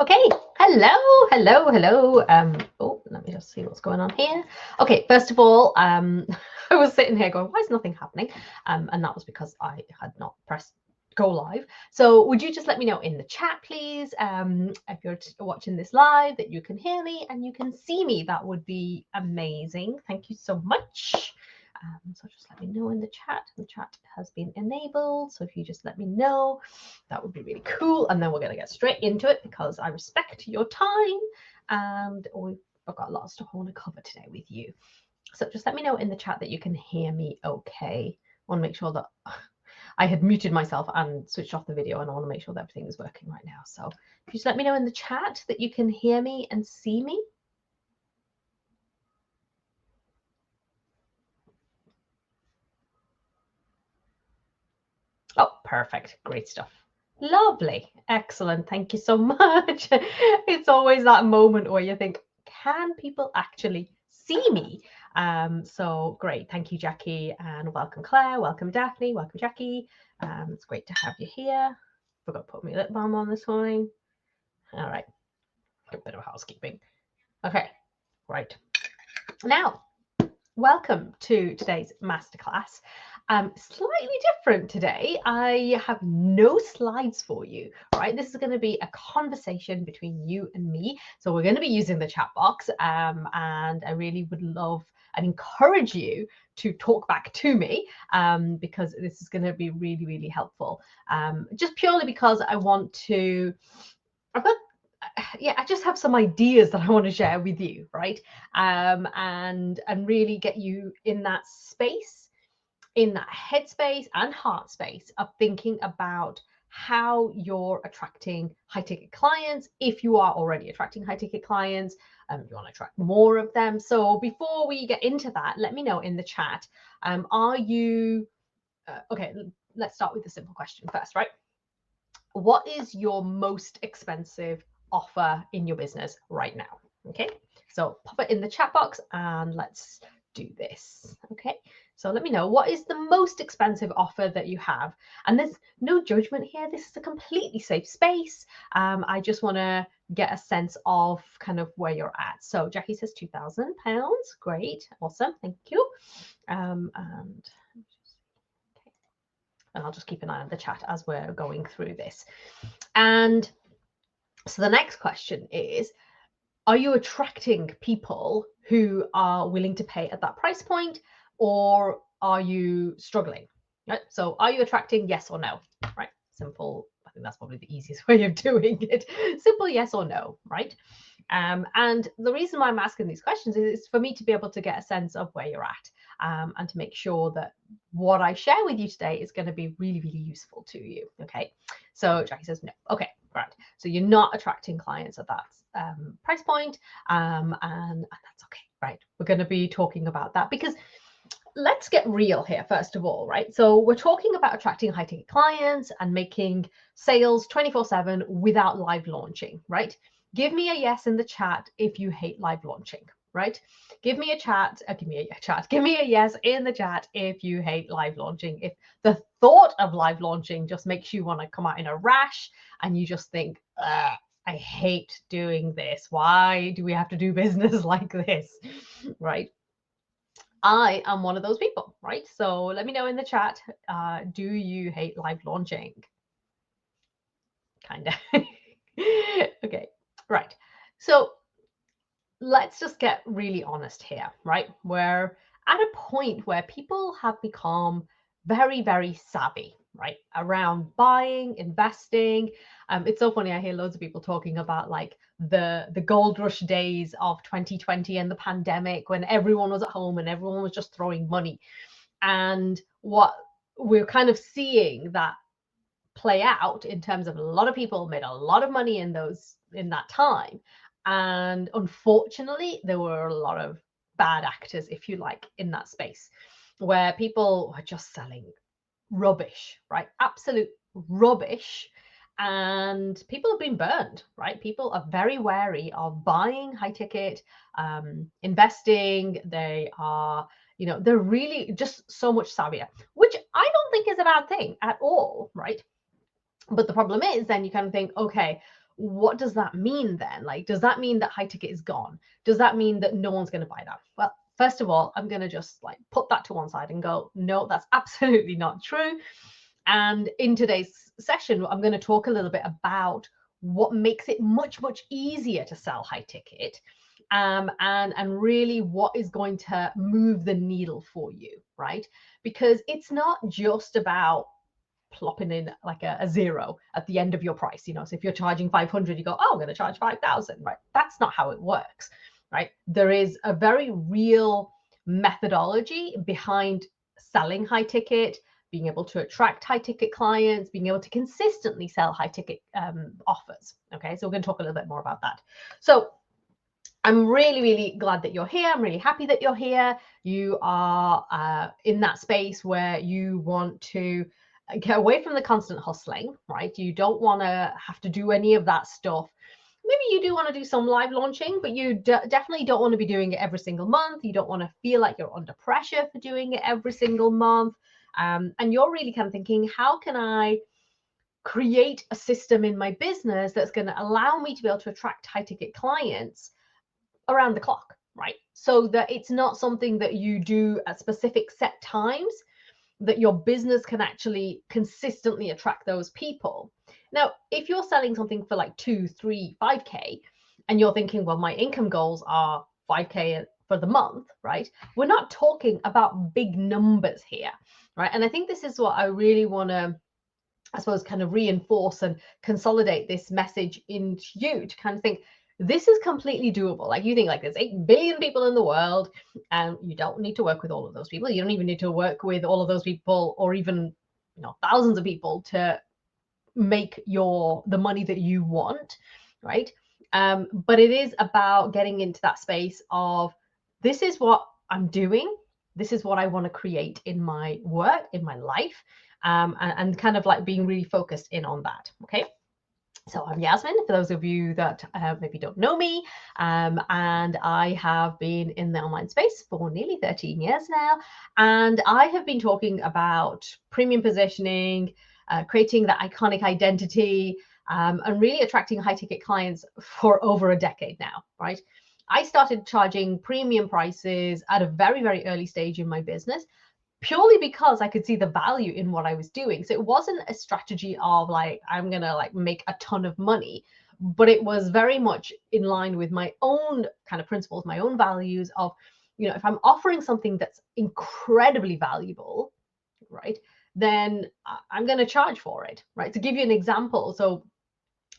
Okay, hello. Oh, let me just see what's going on here. Okay, first of all, I was sitting here going, why is nothing happening? And that was because I had not pressed go live. So would you just let me know in the chat, please, if you're watching this live, that you can hear me and you can see me? That would be amazing. Thank you so much. So just let me know in the chat. The chat has been enabled. So if you just let me know, that would be really cool. And then we're going to get straight into it because I respect your time and I've got a lot of stuff I want to cover today with you. So just let me know in the chat that you can hear me okay. I want to make sure that I had muted myself and switched off the video, and I want to make sure that everything is working right now. So if you just let me know in the chat that you can hear me and see me. Oh, perfect. Great stuff. Lovely. Excellent. Thank you so much. It's always that moment where you think, can people actually see me? So great. Thank you, Jackie. And welcome, Claire. Welcome, Daphne. Welcome, Jackie. It's great to have you here. Forgot to put my lip balm on this morning. All right. A bit of housekeeping. Okay. Right. Now, welcome to today's masterclass. Slightly different today. I have no slides for you, right? This is going to be a conversation between you and me. So we're going to be using the chat box, and I really would love and encourage you to talk back to me, because this is going to be really, really helpful. Just purely because I want to, I just have some ideas that I want to share with you, right? And really get you in that space, in that headspace and heart space of thinking about how you're attracting high ticket clients. If you are already attracting high ticket clients, you want to attract more of them. So before we get into that, let me know in the chat, are you okay? Let's start with the simple question first, right? What is your most expensive offer in your business right now? Okay, so pop it in the chat box and let's do this. Okay, so let me know, what is the most expensive offer that you have? And there's no judgment here. This is a completely safe space. I just want to get a sense of kind of where you're at. So Jackie says £2,000. Great, awesome, thank you. And I'll just keep an eye on the chat as we're going through this. And so the next question is, are you attracting people who are willing to pay at that price point, or are you struggling? Right? So are you attracting, yes or no? Right? Simple. I think that's probably the easiest way of doing it. Simple yes or no, right? And the reason why I'm asking these questions is for me to be able to get a sense of where you're at, and to make sure that what I share with you today is going to be really, really useful to you. Okay, so Jackie says no. Okay, right. So you're not attracting clients at that price point, and that's okay, right? We're going to be talking about that because let's get real here, first of all, right? So we're talking about attracting high ticket clients and making sales 24/7 without live launching, right? Give me a yes in the chat if you hate live launching, right? Give me a yes in the chat if you hate live launching. If the thought of live launching just makes you want to come out in a rash and you just think, I hate doing this. Why do we have to do business like this, right? I am one of those people, right? So let me know in the chat, do you hate live launching? Kind of. Okay, right. So let's just get really honest here, right? We're at a point where people have become very, very savvy, right, around buying, investing. It's so funny. I hear loads of people talking about like the gold rush days of 2020 and the pandemic, when everyone was at home and everyone was just throwing money. And what we're kind of seeing that play out in terms of a lot of people made a lot of money in that time. And unfortunately, there were a lot of bad actors, if you like, in that space, where people were just selling rubbish, right? Absolute rubbish. And people have been burned, right? People are very wary of buying high ticket, investing. They are, they're really just so much savvier, which I don't think is a bad thing at all, right? But the problem is then you kind of think, okay, what does that mean then? Like, does that mean that high ticket is gone? Does that mean that no one's going to buy that? Well, first of all, I'm going to just like put that to one side and go, no, that's absolutely not true. And in today's session, I'm going to talk a little bit about what makes it much, much easier to sell high ticket, and really what is going to move the needle for you, right? Because it's not just about plopping in like a zero at the end of your price. So if you're charging 500, you go, oh, I'm going to charge 5,000, right? That's not how it works, right? There is a very real methodology behind selling high ticket, being able to attract high ticket clients, being able to consistently sell high ticket offers. Okay, so we're going to talk a little bit more about that. So I'm really, really glad that you're here. I'm really happy that you're here. You are in that space where you want to get away from the constant hustling, right? You don't want to have to do any of that stuff. Maybe you do want to do some live launching, but you definitely don't want to be doing it every single month. You don't want to feel like you're under pressure for doing it every single month. And you're really kind of thinking, how can I create a system in my business that's going to allow me to be able to attract high ticket clients around the clock, right? So that it's not something that you do at specific set times, that your business can actually consistently attract those people. Now, if you're selling something for like 2, 3, 5K, and you're thinking, well, my income goals are 5K for the month, right? We're not talking about big numbers here, right? And I think this is what I really want to, I suppose, kind of reinforce and consolidate this message into you to kind of think, this is completely doable. Like, you think like there's 8 billion people in the world, and you don't need to work with all of those people. You don't even need to work with all of those people, or even thousands of people, to make the money that you want, right? But it is about getting into that space of, this is what I'm doing, this is what I want to create in my work, in my life, and kind of like being really focused in on that. Okay. So I'm Yasmin, for those of you that maybe don't know me, and I have been in the online space for nearly 13 years now, and I have been talking about premium positioning, creating that iconic identity, and really attracting high ticket clients for over a decade now, right? I started charging premium prices at a very, very early stage in my business, purely because I could see the value in what I was doing. So it wasn't a strategy of like, I'm going to like make a ton of money, but it was very much in line with my own kind of principles, my own values of, if I'm offering something that's incredibly valuable, right, then I'm going to charge for it, right? To give you an example, so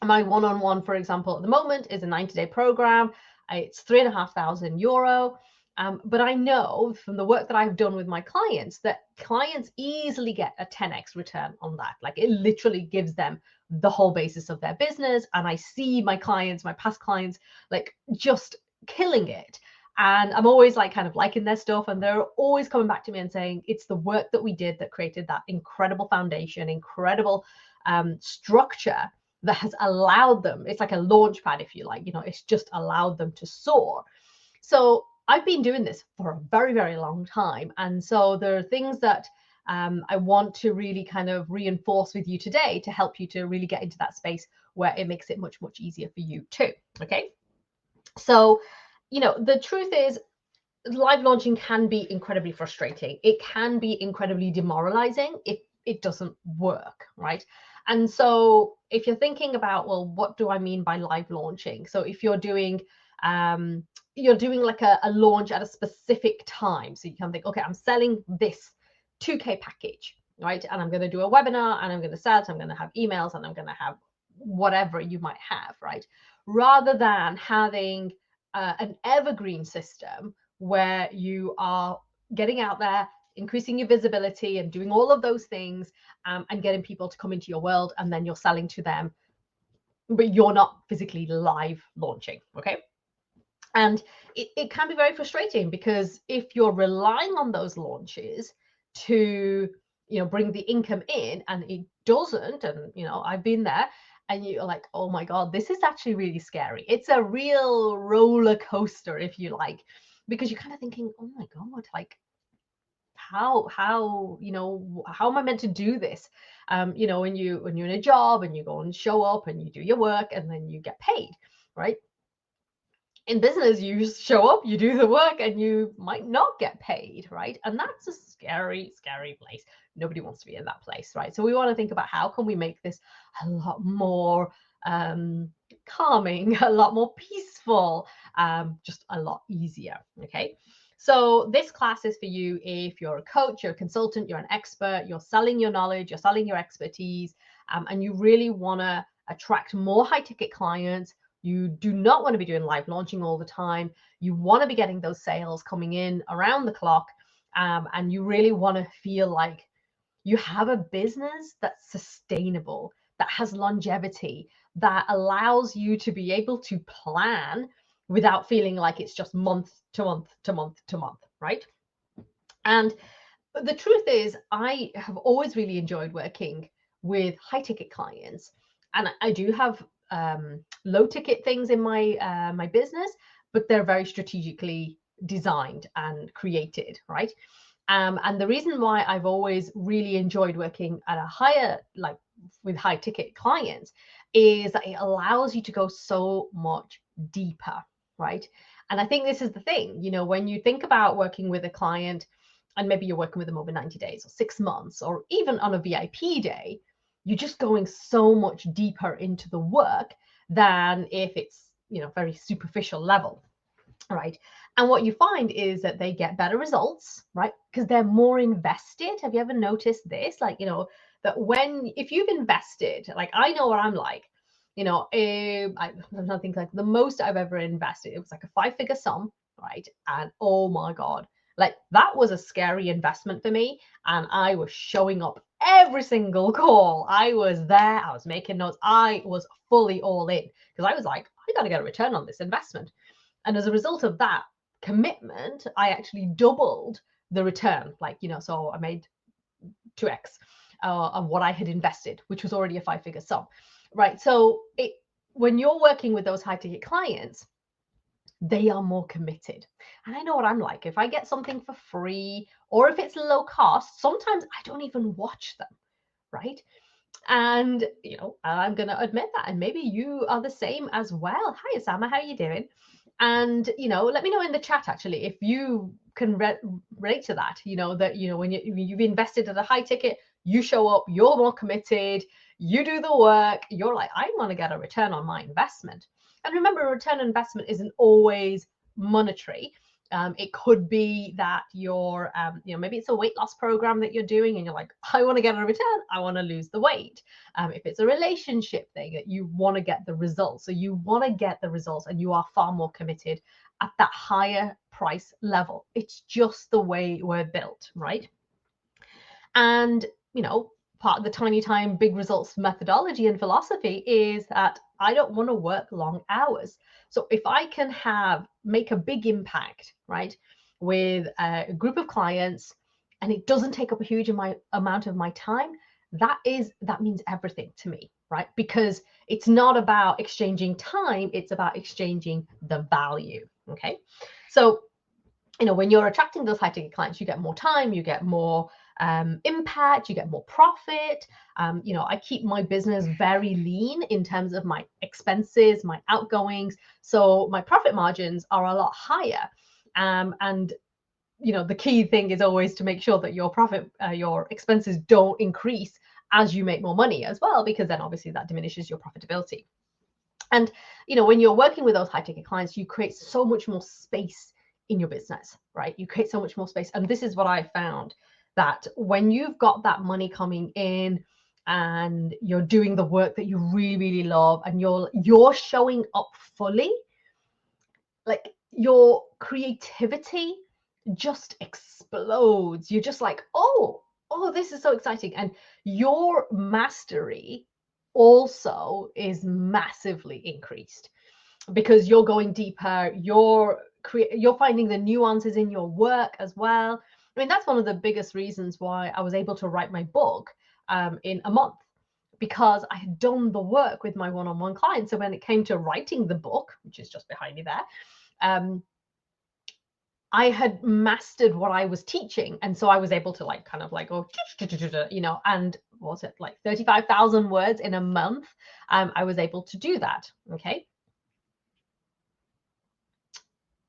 my one-on-one, for example, at the moment is a 90-day program. It's €3,500. But I know from the work that I've done with my clients that clients easily get a 10x return on that. Like, it literally gives them the whole basis of their business. And I see my clients, my past clients, like just killing it. And I'm always like kind of liking their stuff. And they're always coming back to me and saying, it's the work that we did that created that incredible foundation, incredible structure that has allowed them. It's like a launch pad, if you like, it's just allowed them to soar. So I've been doing this for a very, very long time. And so there are things that I want to really kind of reinforce with you today to help you to really get into that space where it makes it much, much easier for you too. Okay. So, the truth is, live launching can be incredibly frustrating. It can be incredibly demoralizing if it doesn't work, right? And so if you're thinking about, well, what do I mean by live launching? So if you're doing like a launch at a specific time, so you can think, okay, I'm selling this 2K package, right? And I'm going to do a webinar, and I'm going to sell it, I'm going to have emails, and I'm going to have whatever you might have, right? Rather than having an evergreen system where you are getting out there, increasing your visibility and doing all of those things, and getting people to come into your world, and then you're selling to them, but you're not physically live launching, okay? And it can be very frustrating, because if you're relying on those launches to, bring the income in, and it doesn't, and, I've been there, and you're like, oh my God, this is actually really scary. It's a real roller coaster, if you like, because you're kind of thinking, oh my God, like, how how am I meant to do this? When you're in a job and you go and show up and you do your work and then you get paid, right? In business, you show up, you do the work, and you might not get paid, right? And that's a scary, scary place. Nobody wants to be in that place, right? So we want to think about how can we make this a lot more calming, a lot more peaceful, just a lot easier, okay? So this class is for you if you're a coach, you're a consultant, you're an expert, you're selling your knowledge, you're selling your expertise, and you really want to attract more high ticket clients. You do not want to be doing live launching all the time. You want to be getting those sales coming in around the clock. And you really want to feel like you have a business that's sustainable, that has longevity, that allows you to be able to plan without feeling like it's just month to month to month to month, right? And the truth is, I have always really enjoyed working with high ticket clients. And I do have low ticket things in my my business, but they're very strategically designed and created, right? And the reason why I've always really enjoyed working at a higher, like with high ticket clients, is that it allows you to go so much deeper, right? And I think this is the thing, when you think about working with a client, and maybe you're working with them over 90 days or 6 months, or even on a VIP day, you're just going so much deeper into the work than if it's, very superficial level, right? And what you find is that they get better results, right? Because they're more invested. Have you ever noticed this? Like, that if you've invested, like I know what I'm like, I think like the most I've ever invested, it was like a 5-figure sum, right? And oh my God, like that was a scary investment for me. And I was showing up every single call. I was there, I was making notes, I was fully all in because I was like, I got to get a return on this investment. And as a result of that commitment, I actually doubled the return. So I made 2x of what I had invested, which was already a 5-figure sum, right? So when you're working with those high ticket clients, they are more committed. And I know what I'm like. If I get something for free or if it's low cost, sometimes I don't even watch them, right? And I'm going to admit that, and maybe you are the same as well. Hi Osama, how are you doing? And let me know in the chat actually if you can relate to that, that when you've invested at a high ticket, you show up, you're more committed, you do the work, you're like, I want to get a return on my investment. And remember, a return on investment isn't always monetary. It could be that you're, maybe it's a weight loss program that you're doing and you're like, I want to get a return, I want to lose the weight. If it's a relationship thing, that you want to get the results. So you want to get the results and you are far more committed at that higher price level. It's just the way we're built, right? And, part of the tiny time, big results methodology and philosophy is that I don't want to work long hours. So if I can make a big impact, right, with a group of clients, and it doesn't take up a huge amount of my time, that means everything to me, right? Because it's not about exchanging time, it's about exchanging the value, okay? So, when you're attracting those high ticket clients, you get more time, you get more impact, you get more profit. I keep my business very lean in terms of my expenses, my outgoings. So my profit margins are a lot higher. And the key thing is always to make sure that your expenses don't increase as you make more money as well, because then obviously that diminishes your profitability. And, when you're working with those high ticket clients, you create so much more space in your business, right? You create so much more space. And this is what I found, that when you've got that money coming in and you're doing the work that you really, really love, and you're showing up fully, like your creativity just explodes. You're just like, oh, this is so exciting. And your mastery also is massively increased because you're going deeper, you're finding the nuances in your work as well. I mean, that's one of the biggest reasons why I was able to write my book in a month, because I had done the work with my one-on-one clients. So when it came to writing the book, which is just behind me there, I had mastered what I was teaching. And so I was able to like kind of like go, you know, and what was it like 35,000 words in a month? I was able to do that. Okay.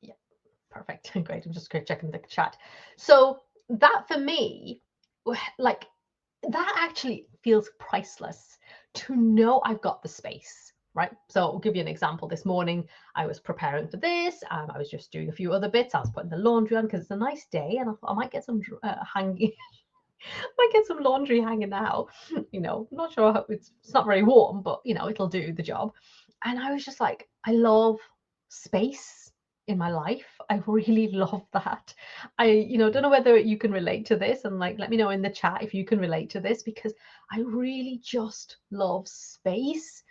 Yeah, perfect. Great. I'm just checking the chat. So that for me, like that actually feels priceless to know I've got the space, right? So I'll give you an example. This morning, I was preparing for this. I was just doing a few other bits. I was putting the laundry on because it's a nice day, and I thought I might get some hanging. Might get some laundry hanging out. You know, I'm not sure how it's not very warm, but you know, it'll do the job. And I was just like, I love space in my life. I really love that. You know, don't know whether you can relate to this, and like let me know in the chat if you can relate to this, because I really just love space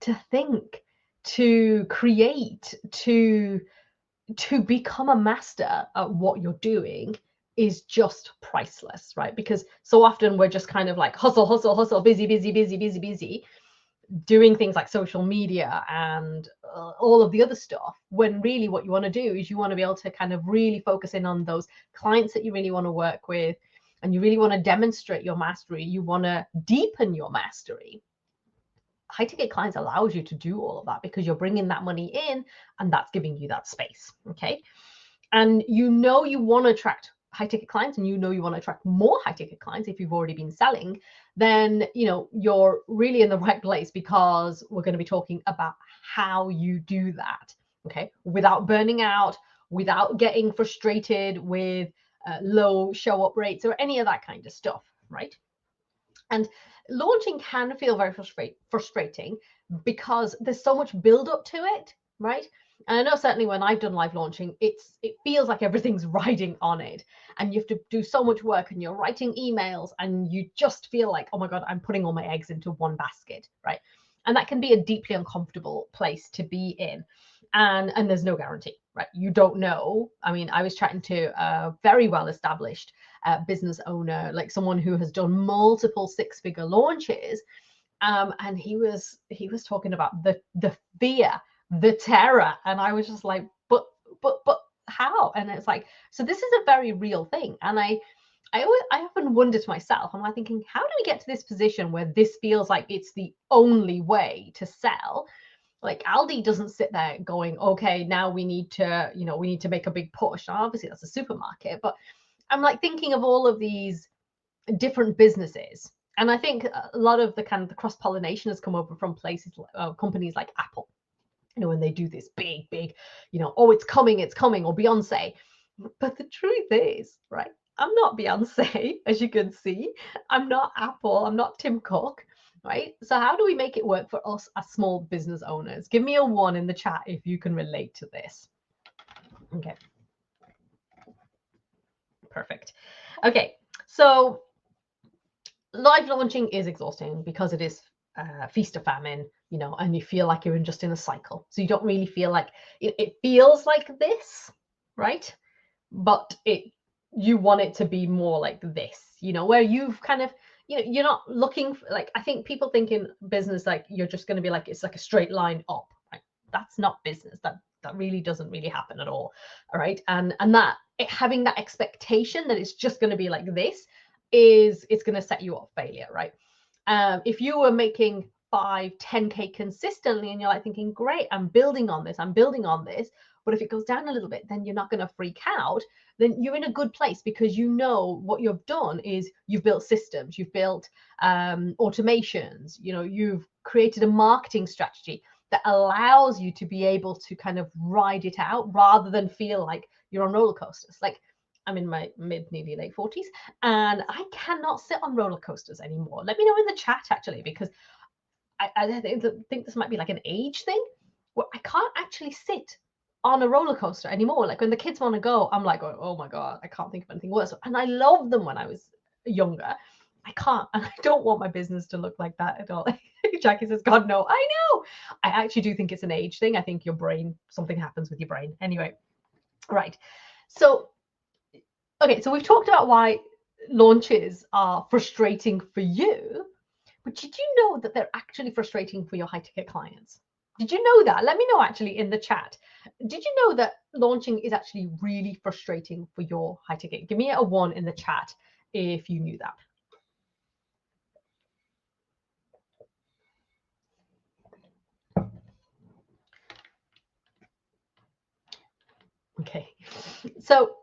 to think, to create, to become a master at what you're doing is just priceless, right? Because so often we're just kind of like hustle, hustle, hustle, busy, busy, busy, busy, busy, doing things like social media and all of the other stuff, when really what you want to do is you want to be able to kind of really focus in on those clients that you really want to work with, and you really want to demonstrate your mastery. You want to deepen your mastery. High ticket clients allows you to do all of that because you're bringing that money in and that's giving you that space. Okay. And you know you want to attract high ticket clients, and you know you want to attract more high ticket clients if you've already been selling, then you know you're really in the right place, because we're going to be talking about how you do that, okay, without burning out, without getting frustrated with low show up rates or any of that kind of stuff, right? And launching can feel very frustrating because there's so much build up to it, right? And I know certainly when I've done live launching, it feels like everything's riding on it, and you have to do so much work, and you're writing emails, and you just feel like, oh my God, I'm putting all my eggs into one basket, right? And that can be a deeply uncomfortable place to be in. And there's no guarantee, right? You don't know. I mean, I was chatting to a very well established business owner, like someone who has done multiple six-figure launches, and he was talking about the fear, the terror, and I was just like, but how? And it's like, so this is a very real thing, and I often wonder to myself, am I thinking, how do we get to this position where this feels like it's the only way to sell? Like Aldi doesn't sit there going, okay, now we need to, you know, we need to make a big push. Now, obviously that's a supermarket, but I'm like thinking of all of these different businesses. And I think a lot of the kind of the cross-pollination has come over from places, companies like Apple, you know, when they do this big, you know, oh, it's coming, or Beyonce. But the truth is, right, I'm not Beyonce, as you can see. I'm not Apple. I'm not Tim Cook, right? So how do we make it work for us as small business owners? Give me a 1 in the chat if you can relate to this. Okay. Perfect. Okay, so live launching is exhausting because it is feast or famine, you know, and you feel like you're just in a cycle. So you don't really feel like it feels like this, right? But you want it to be more like this, you know, where you've kind of, you know, you're not looking for, like, I think people think in business like you're just going to be like, it's like a straight line up, right? That's not business. That really doesn't really happen at all right? And that having that expectation that it's just going to be like this it's going to set you up failure, right? If you were making 5-10K consistently and you're like thinking, great, I'm building on this, but if it goes down a little bit, then you're not going to freak out. Then you're in a good place, because you know what you've done is you've built systems, you've built automations, you know, you've created a marketing strategy that allows you to be able to kind of ride it out rather than feel like you're on roller coasters. Like, I'm in my nearly late 40s, and I cannot sit on roller coasters anymore. Let me know in the chat, actually, because I think this might be like an age thing where I can't actually sit on a roller coaster anymore. Like when the kids want to go, I'm like, oh my God, I can't think of anything worse. And I love them when I was younger. I can't, and I don't want my business to look like that at all. Jackie says, God, no. I know. I actually do think it's an age thing. I think your brain, something happens with your brain. Anyway, right. So, okay, so we've talked about why launches are frustrating for you, but did you know that they're actually frustrating for your high ticket clients? Did you know that? Let me know actually in the chat. Did you know that launching is actually really frustrating for your high ticket? Give me a 1 in the chat if you knew that. Okay, so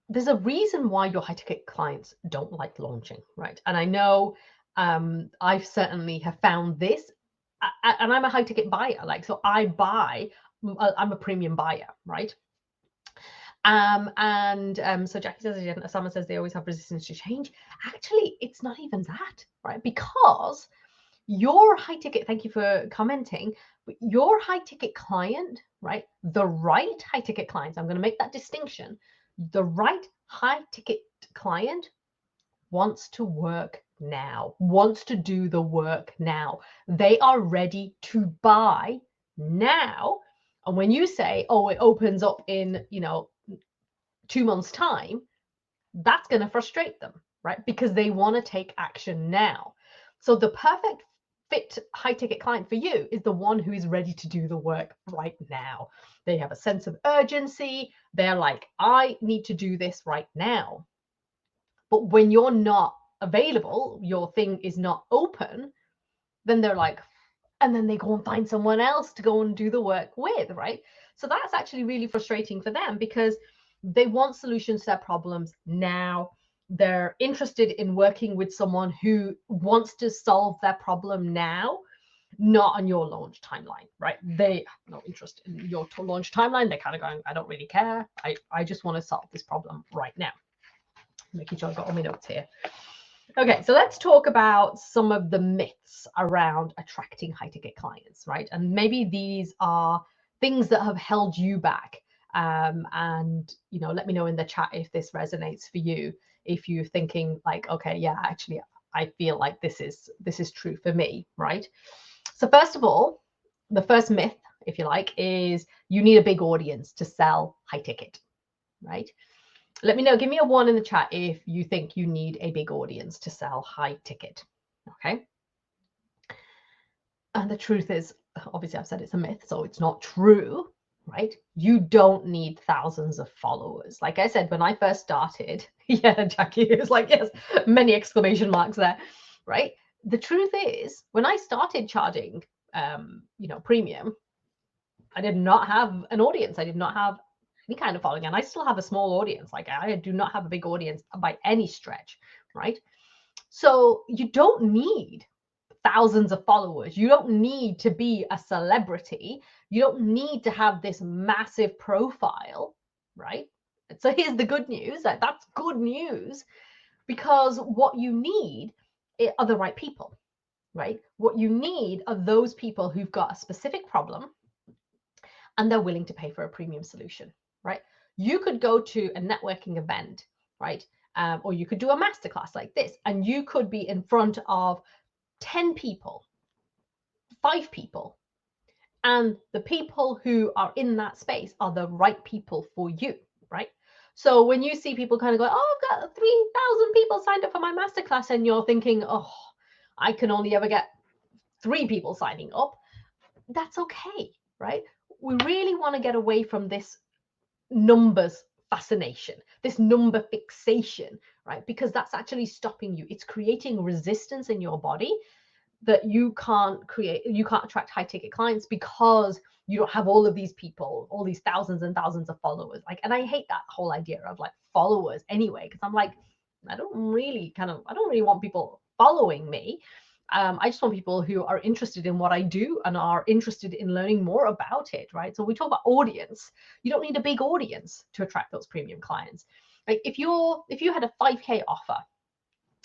there's a reason why your high ticket clients don't like launching, right? And I know I've certainly have found this, and I'm a high ticket buyer, like, so I buy, I'm a premium buyer, right? So Jackie says, someone says they always have resistance to change. Actually, it's not even that, right? Because your high ticket, thank you for commenting, but your high ticket client, right? The right high ticket clients, I'm going to make that distinction. The right high ticket client wants to work now, wants to do the work now. They are ready to buy now. And when you say, oh, it opens up in, 2 months' time, that's going to frustrate them, right? Because they want to take action now. So the perfect fit high ticket client for you is the one who is ready to do the work right now. They have a sense of urgency. They're like, I need to do this right now. But when you're not available, your thing is not open, then they're like, and then they go and find someone else to go and do the work with, right? So that's actually really frustrating for them because they want solutions to their problems now. They're interested in working with someone who wants to solve their problem now, not on your launch timeline, right? They have no interest in your launch timeline. They're kind of going, I don't really care. I just want to solve this problem right now. Making sure I've got all my notes here. Okay, so let's talk about some of the myths around attracting high ticket clients, right? And maybe these are things that have held you back. And let me know in the chat if this resonates for you. If you're thinking like, okay, yeah, actually, I feel like this is true for me, right? So first of all, the first myth, if you like, is you need a big audience to sell high ticket, right? Let me know. Give me a 1 in the chat if you think you need a big audience to sell high ticket. Okay. And the truth is, obviously, I've said it's a myth, so it's not true, right? You don't need thousands of followers. Like I said, when I first started, yeah, Jackie is like, yes, many exclamation marks there, right? The truth is, when I started charging, premium, I did not have an audience. I did not have any kind of following, and I still have a small audience. Like I do not have a big audience by any stretch, right? So you don't need thousands of followers. You don't need to be a celebrity. You don't need to have this massive profile, right? So here's the good news. That's good news, because what you need are the right people, right? What you need are those people who've got a specific problem and they're willing to pay for a premium solution, right? You could go to a networking event, right? Or you could do a masterclass like this, and you could be in front of 10 people, 5 people, and the people who are in that space are the right people for you, right? So when you see people kind of go, oh, I've got 3,000 people signed up for my masterclass, and you're thinking, oh, I can only ever get 3 people signing up, that's okay, right? We really want to get away from this numbers fascination, this number fixation, right? Because that's actually stopping you. It's creating resistance in your body that you can't attract high ticket clients because you don't have all of these people, all these thousands and thousands of followers. Like, and I hate that whole idea of like followers anyway, because I'm like, I don't really want people following me. I just want people who are interested in what I do and are interested in learning more about it, right? So we talk about audience. You don't need a big audience to attract those premium clients. Like if you had a 5K offer,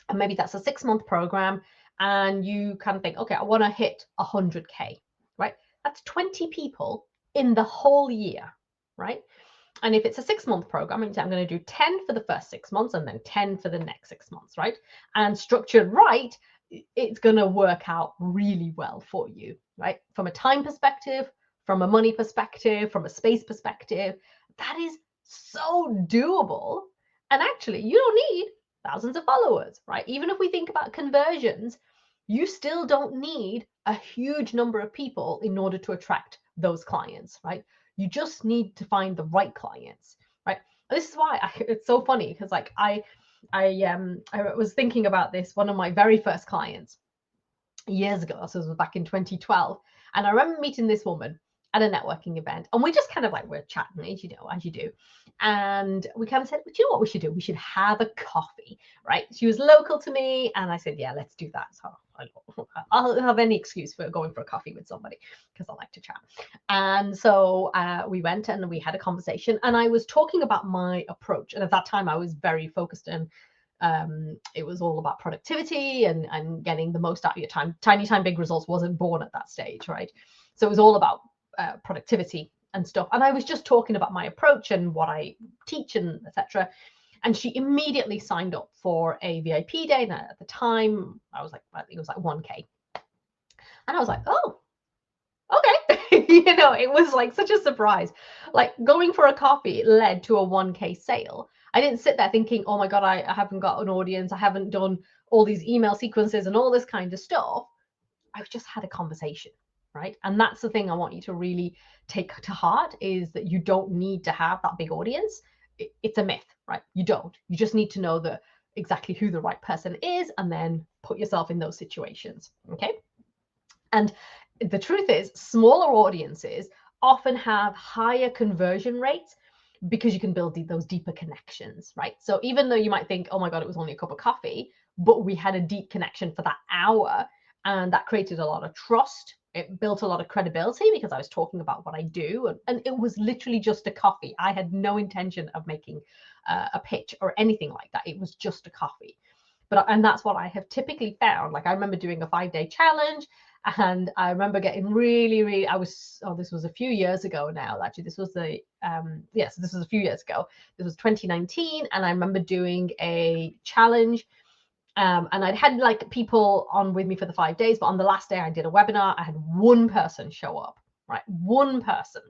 and maybe that's a 6-month program, and you kind of think, okay, I want to hit 100K, right? That's 20 people in the whole year, right? And if it's a 6-month program, I'm going to do 10 for the first 6 months and then 10 for the next 6 months, right? And structured right, it's going to work out really well for you, right? From a time perspective, from a money perspective, from a space perspective, that is so doable. And actually, you don't need thousands of followers, right? Even if we think about conversions, you still don't need a huge number of people in order to attract those clients, right? You just need to find the right clients, right? And this is why it's so funny, because like I was thinking about this. One of my very first clients years ago, so this was back in 2012, and I remember meeting this woman at a networking event, and we just kind of like we're chatting, as you do, and we kind of said, do you know what we should do? We should have a coffee, right? She was local to me, and I said, yeah, let's do that. So I'll have any excuse for going for a coffee with somebody because I like to chat. And so we went and we had a conversation, and I was talking about my approach, and at that time I was very focused on it was all about productivity and getting the most out of your time. Tiny Time Big Results wasn't born at that stage, right? So it was all about productivity and stuff. And I was just talking about my approach and what I teach and etc. And she immediately signed up for a VIP day. And at the time, I was like, I think it was like 1K. And I was like, oh, okay. It was like such a surprise. Like going for a coffee led to a 1K sale. I didn't sit there thinking, oh my God, I haven't got an audience. I haven't done all these email sequences and all this kind of stuff. I've just had a conversation, right? And that's the thing I want you to really take to heart, is that you don't need to have that big audience. It's a myth, right? You don't. You just need to know exactly who the right person is, and then put yourself in those situations, okay? And the truth is, smaller audiences often have higher conversion rates because you can build those deeper connections, right? So even though you might think, oh my God, it was only a cup of coffee, but we had a deep connection for that hour, and that created a lot of trust. It built a lot of credibility because I was talking about what I do, and it was literally just a coffee. I had no intention of making a pitch or anything like that. It was just a coffee. And that's what I have typically found. Like I remember doing a 5-day challenge, and I remember getting really, this was a few years ago now, actually. This was this was a few years ago. This was 2019, and I remember doing a challenge, and I'd had like people on with me for the 5 days, but on the last day I did a webinar. I had one person show up, right? One person.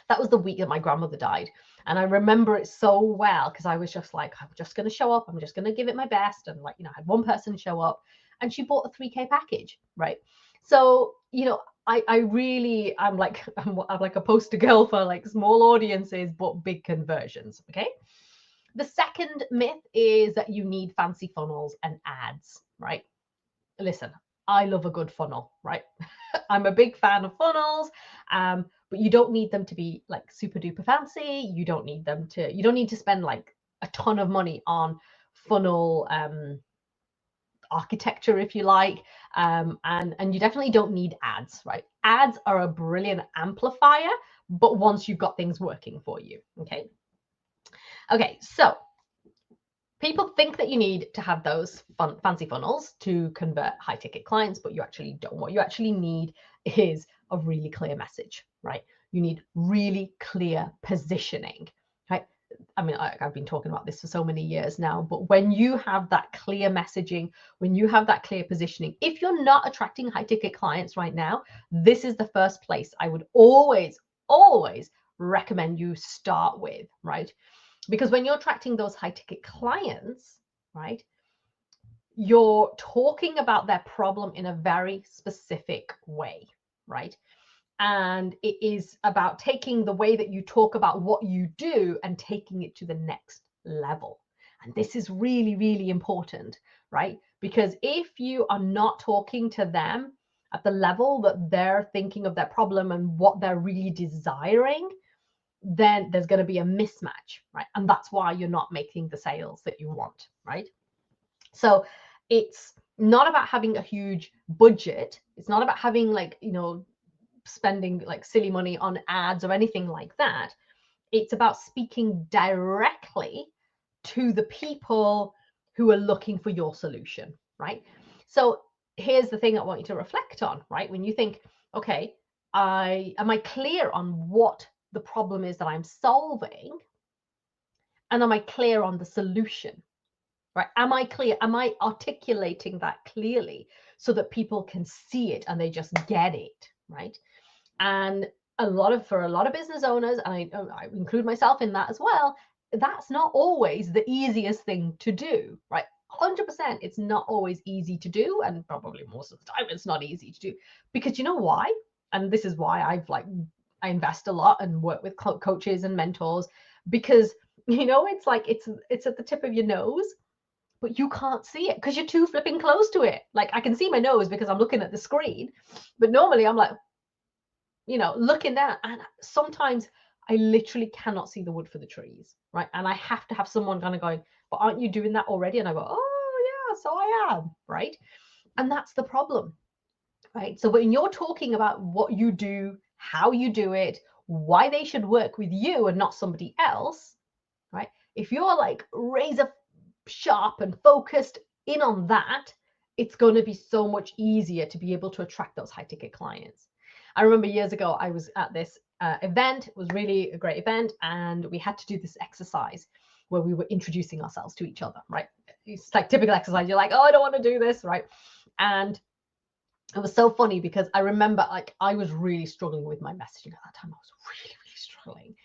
That was the week that my grandmother died. And I remember it so well because I was just like, I'm just going to show up. I'm just going to give it my best. And I had one person show up, and she bought a 3K package, right? So, I'm like a poster girl for like small audiences, but big conversions, okay? The second myth is that you need fancy funnels and ads, right? Listen, I love a good funnel, right? I'm a big fan of funnels, but you don't need them to be like super duper fancy. You don't need to spend like a ton of money on funnel architecture, if you like, and you definitely don't need ads, right? Ads are a brilliant amplifier, but once you've got things working for you, okay, so people think that you need to have those fancy funnels to convert high ticket clients, but you actually don't. What you actually need is a really clear message, right? You need really clear positioning, right? I mean, I've been talking about this for so many years now, but when you have that clear messaging, when you have that clear positioning, if you're not attracting high ticket clients right now, this is the first place I would always recommend you start with, right? Because when you're attracting those high ticket clients, right, you're talking about their problem in a very specific way, right? And it is about taking the way that you talk about what you do and taking it to the next level. And this is really, really important, right? Because if you are not talking to them at the level that they're thinking of their problem and what they're really desiring, then there's going to be a mismatch, right? And that's why you're not making the sales that you want, right? So it's not about having a huge budget. It's not about having spending like silly money on ads or anything like that. It's about speaking directly to the people who are looking for your solution, right? So here's the thing I want you to reflect on, right? When you think, okay, am I clear on what the problem is that I'm solving, and am I clear on the solution, right? Am I clear? Am I articulating that clearly so that people can see it and they just get it, right? And for a lot of business owners, and I include myself in that as well, that's not always the easiest thing to do, right? 100%, it's not always easy to do, and probably most of the time it's not easy to do, because you know why? And this is why I invest a lot and work with coaches and mentors, because it's like it's at the tip of your nose, but you can't see it because you're too flipping close to it. Like, I can see my nose because I'm looking at the screen, but normally I'm like, looking down, and sometimes I literally cannot see the wood for the trees, right? And I have to have someone kind of going, but aren't you doing that already? And I go, oh yeah, so I am, right? And that's the problem, right? So when you're talking about what you do, how you do it, why they should work with you and not somebody else, right? If you're like razor sharp and focused in on that, it's going to be so much easier to be able to attract those high ticket clients. I remember years ago, I was at this event. It was really a great event, and we had to do this exercise where we were introducing ourselves to each other, right? It's like typical exercise. You're like, oh, I don't want to do this, right? And it was so funny because I remember, like, I was really struggling with my messaging at that time. I was really, really struggling.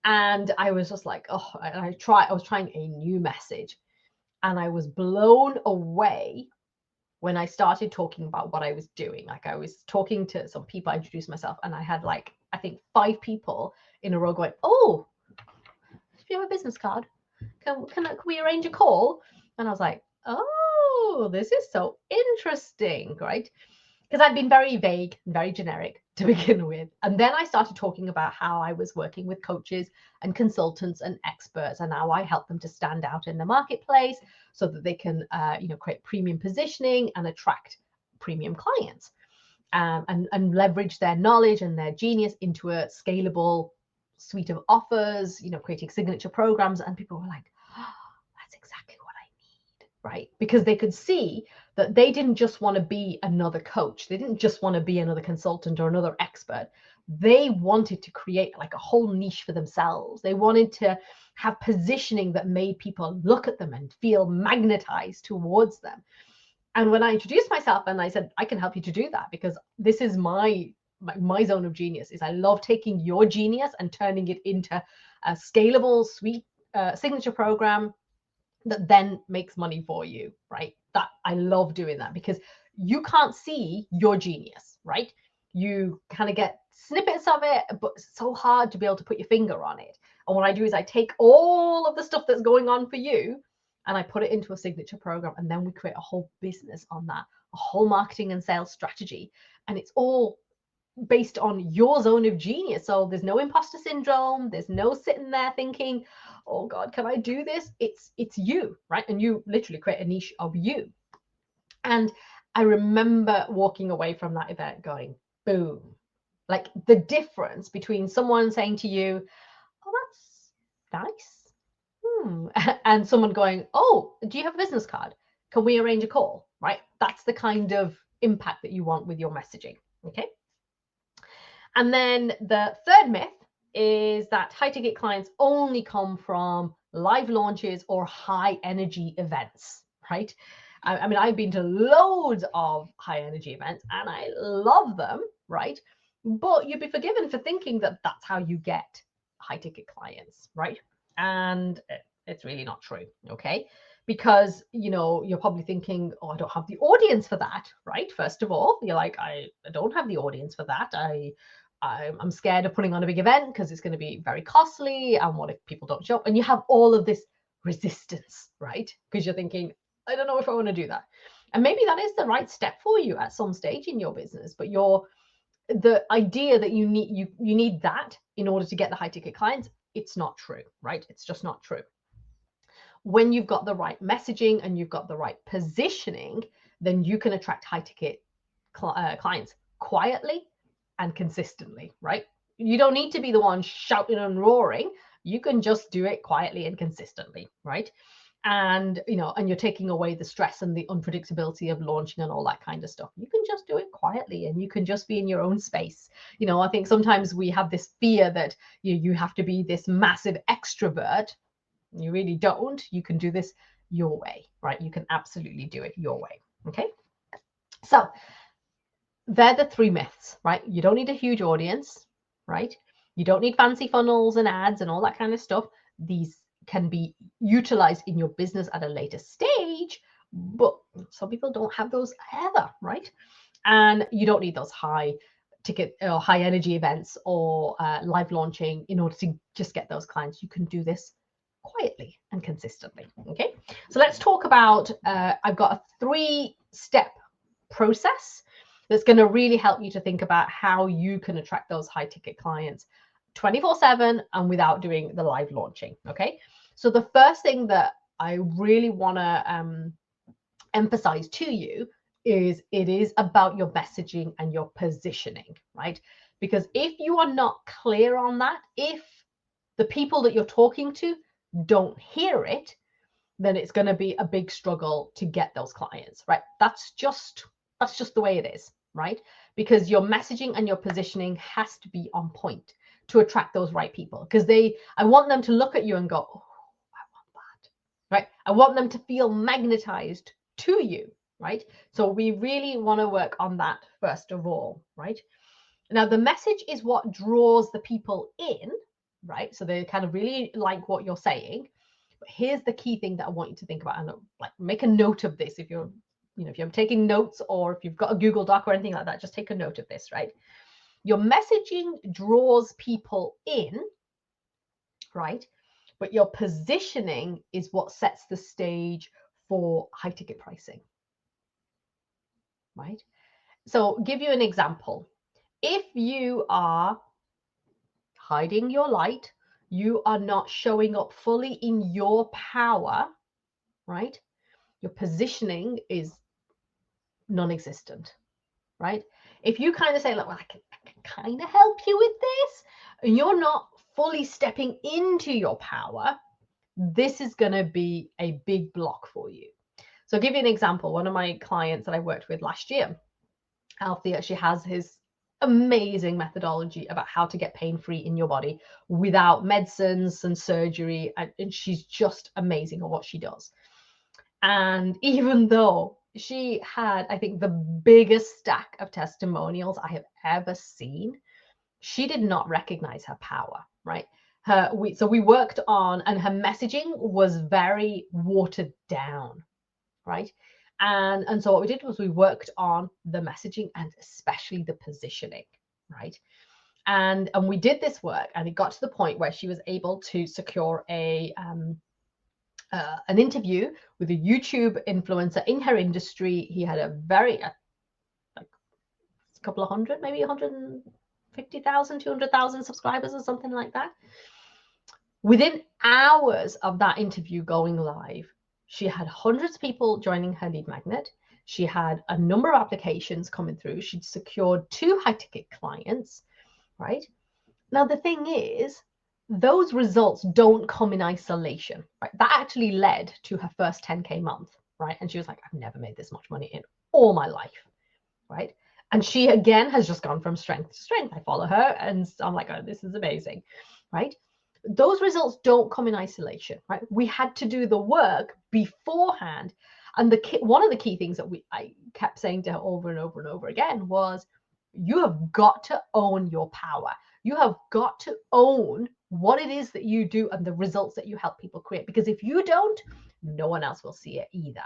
And I was just like, oh, I was trying a new message, and I was blown away when I started talking about what I was doing. Like, I was talking to some people, I introduced myself, and I had like, I think 5 people in a row going, oh, do you have a business card? Can we arrange a call? And I was like, oh, this is so interesting, right? Because I'd been very vague and very generic to begin with. And then I started talking about how I was working with coaches and consultants and experts, and how I help them to stand out in the marketplace so that they can create premium positioning and attract premium clients, and leverage their knowledge and their genius into a scalable suite of offers, creating signature programs. And people were like, oh, that's exactly what I need, right? Because they could see that they didn't just want to be another coach. They didn't just want to be another consultant or another expert. They wanted to create like a whole niche for themselves. They wanted to have positioning that made people look at them and feel magnetized towards them. And when I introduced myself and I said, I can help you to do that, because this is my zone of genius, is I love taking your genius and turning it into a scalable, sweet signature program that then makes money for you, right? That I love doing that, because you can't see your genius, right? You kind of get snippets of it, but it's so hard to be able to put your finger on it. And what I do is I take all of the stuff that's going on for you and I put it into a signature program, and then we create a whole business on that, a whole marketing and sales strategy. And it's all based on your zone of genius. So there's no imposter syndrome. There's no sitting there thinking, oh God, can I do this? It's you, right? And you literally create a niche of you. And I remember walking away from that event going, boom. Like, the difference between someone saying to you, oh, that's nice. And someone going, oh, do you have a business card? Can we arrange a call, right? That's the kind of impact that you want with your messaging, okay? And then the third myth is that high ticket clients only come from live launches or high energy events, right? I mean, I've been to loads of high energy events and I love them, right? But you'd be forgiven for thinking that that's how you get high ticket clients, right? And it's really not true, okay? Because, you're probably thinking, oh, I don't have the audience for that, right? First of all, you're like, I don't have the audience for that. I'm scared of putting on a big event because it's going to be very costly. And what if people don't show up? And you have all of this resistance, right? Because you're thinking, I don't know if I want to do that. And maybe that is the right step for you at some stage in your business, but the idea that you need that in order to get the high ticket clients, it's not true, right? It's just not true. When you've got the right messaging and you've got the right positioning, then you can attract high ticket clients quietly and consistently, right? You don't need to be the one shouting and roaring. You can just do it quietly and consistently, right? And and you're taking away the stress and the unpredictability of launching and all that kind of stuff. You can just do it quietly, and you can just be in your own space. I think sometimes we have this fear that you have to be this massive extrovert. You really don't. You can do this your way, right? You can absolutely do it your way. Okay. So they're the 3 myths, right? You don't need a huge audience, right? You don't need fancy funnels and ads and all that kind of stuff. These can be utilized in your business at a later stage, but some people don't have those either, right? And you don't need those high ticket or high energy events or live launching in order to just get those clients. You can do this quietly and consistently. Okay, so let's talk about I've got a 3-step process that's going to really help you to think about how you can attract those high ticket clients 24/7 and without doing the live launching. Okay, so the first thing that I really want to emphasize to you is it is about your messaging and your positioning, right? Because if you are not clear on that, if the people that you're talking to don't hear it, then it's going to be a big struggle to get those clients, right? That's just the way it is, right? Because your messaging and your positioning has to be on point to attract those right people. Because I want them to look at you and go, oh, I want that, right? I want them to feel magnetized to you, right? So we really want to work on that first of all, right? Now, the message is what draws the people in, right? So they kind of really like what you're saying. But here's the key thing that I want you to think about, and like make a note of this if you're, if you're taking notes or if you've got a Google Doc or anything like that, just take a note of this, right? Your messaging draws people in, right? But your positioning is what sets the stage for high ticket pricing, right? So give you an example. If you are hiding your light, you are not showing up fully in your power, right? Your positioning is non-existent, right? If you kind of say, look, well, I can kind of help you with this, and you're not fully stepping into your power, this is going to be a big block for you. So I'll give you an example. One of my clients that I worked with last year, Alfie, actually has his amazing methodology about how to get pain-free in your body without medicines and surgery. And she's just amazing at what she does. And even though she had, I think, the biggest stack of testimonials I have ever seen, she did not recognize her power, right? So we worked on, and her messaging was very watered down, right? And so what we did was we worked on the messaging and especially the positioning, right? And we did this work, and it got to the point where she was able to secure an interview with a YouTube influencer in her industry. He had a very like a couple of hundred, maybe 150,000, 200,000 subscribers or something like that. Within hours of that interview going live, she had hundreds of people joining her lead magnet. She had a number of applications coming through. She'd secured 2 high-ticket clients, right? Now, the thing is, those results don't come in isolation, right? That actually led to her first 10K month, right? And she was like, I've never made this much money in all my life, right? And she, again, has just gone from strength to strength. I follow her and I'm like, oh, this is amazing, right? Those results don't come in isolation, right? We had to do the work beforehand. And one of the key things that I kept saying to her over and over and over again was, you have got to own your power. You have got to own what it is that you do and the results that you help people create. Because if you don't, no one else will see it either,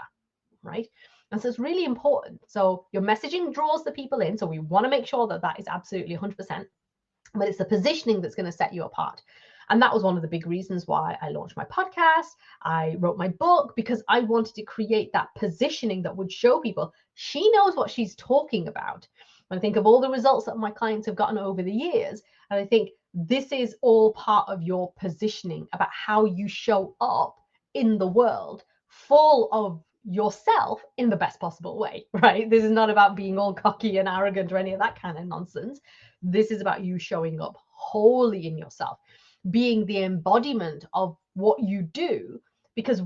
right? And so it's really important. So your messaging draws the people in. So we want to make sure that that is absolutely 100%. But it's the positioning that's going to set you apart. And that was one of the big reasons why I launched my podcast. I wrote my book, because I wanted to create that positioning that would show people she knows what she's talking about. When I think of all the results that my clients have gotten over the years, and I think this is all part of your positioning about how you show up in the world, full of yourself in the best possible way, right? This is not about being all cocky and arrogant or any of that kind of nonsense. This is about you showing up wholly in yourself, being the embodiment of what you do. Because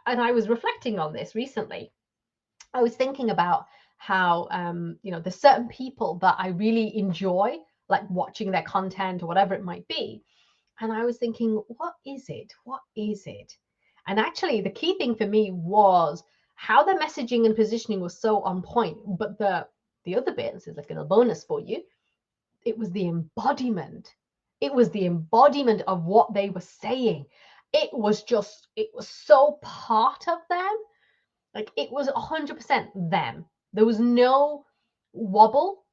I was reflecting on this recently. I was thinking about how there's certain people that I really enjoy, like watching their content or whatever it might be. And I was thinking, what is it? And actually the key thing for me was how the messaging and positioning was so on point. But the other bit, this is like a little bonus for you, it was the embodiment. It was the embodiment of what they were saying. It was so part of them Like it was 100% them. There was no wobble.